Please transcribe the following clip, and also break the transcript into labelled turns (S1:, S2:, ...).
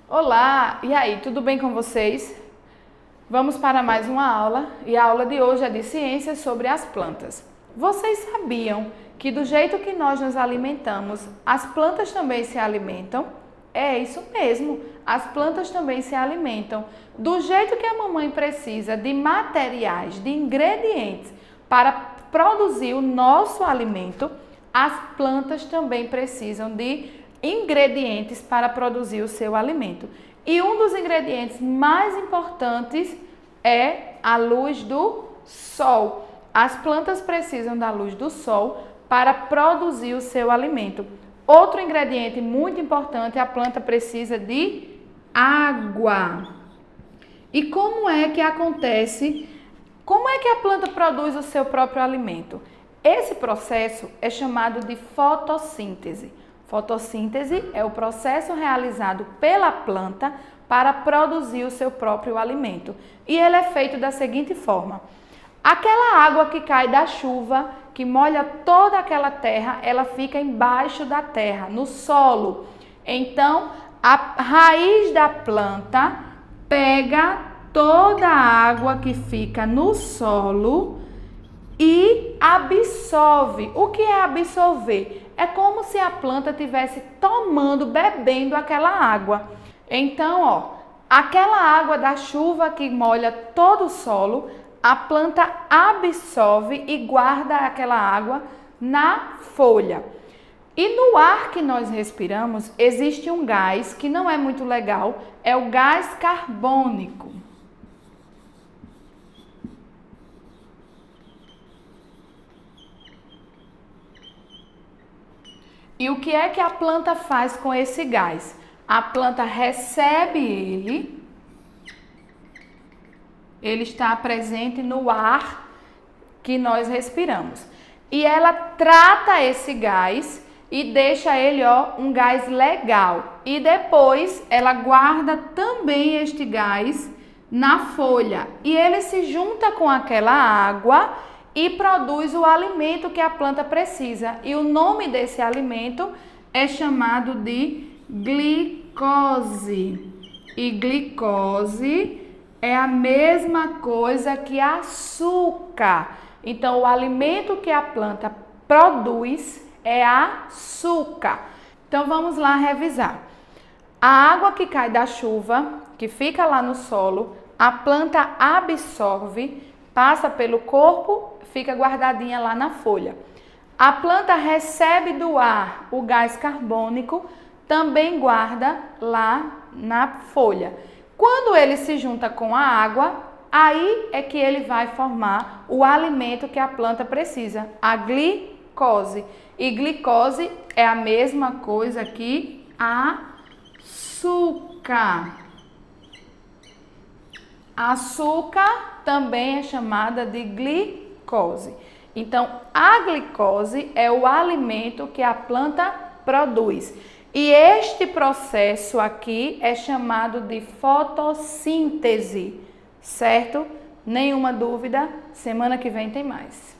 S1: Olá, e aí, tudo bem com vocês? Vamos para mais uma aula e a aula de hoje é de ciências sobre as plantas. Vocês sabiam que do jeito que nós nos alimentamos, as plantas também se alimentam? É isso mesmo, as plantas também se alimentam. Do jeito que a mamãe precisa de materiais, de ingredientes para produzir o nosso alimento, as plantas também precisam de ingredientes para produzir o seu alimento. E um dos ingredientes mais importantes é a luz do sol. As plantas precisam da luz do sol para produzir o seu alimento. Outro ingrediente muito importante, a planta precisa de água. E como é que acontece? Como é que a planta produz o seu próprio alimento? Esse processo é chamado de fotossíntese. Fotossíntese é o processo realizado pela planta para produzir o seu próprio alimento. E ele é feito da seguinte forma: aquela água que cai da chuva, que molha toda aquela terra, ela fica embaixo da terra, no solo. Então, a raiz da planta pega toda a água que fica no solo e absorve. O que é absorver? É como se a planta estivesse tomando, bebendo aquela água. Então, aquela água da chuva que molha todo o solo, a planta absorve e guarda aquela água na folha. E no ar que nós respiramos, existe um gás que não é muito legal, é o gás carbônico. E o que é que a planta faz com esse gás? A planta recebe ele está presente no ar que nós respiramos. E ela trata esse gás e deixa ele, um gás legal. E depois ela guarda também este gás na folha. E ele se junta com aquela água e produz o alimento que a planta precisa. E o nome desse alimento é chamado de glicose. E glicose é a mesma coisa que açúcar. Então, o alimento que a planta produz é açúcar. Então, vamos lá revisar. A água que cai da chuva, que fica lá no solo, a planta absorve, passa pelo corpo, fica guardadinha lá na folha. A planta recebe do ar o gás carbônico, também guarda lá na folha. Quando ele se junta com a água, aí é que ele vai formar o alimento que a planta precisa, a glicose. E glicose é a mesma coisa que açúcar. Açúcar também é chamada de glicose. Então, a glicose é o alimento que a planta produz. E este processo aqui é chamado de fotossíntese, certo? Nenhuma dúvida? Semana que vem tem mais.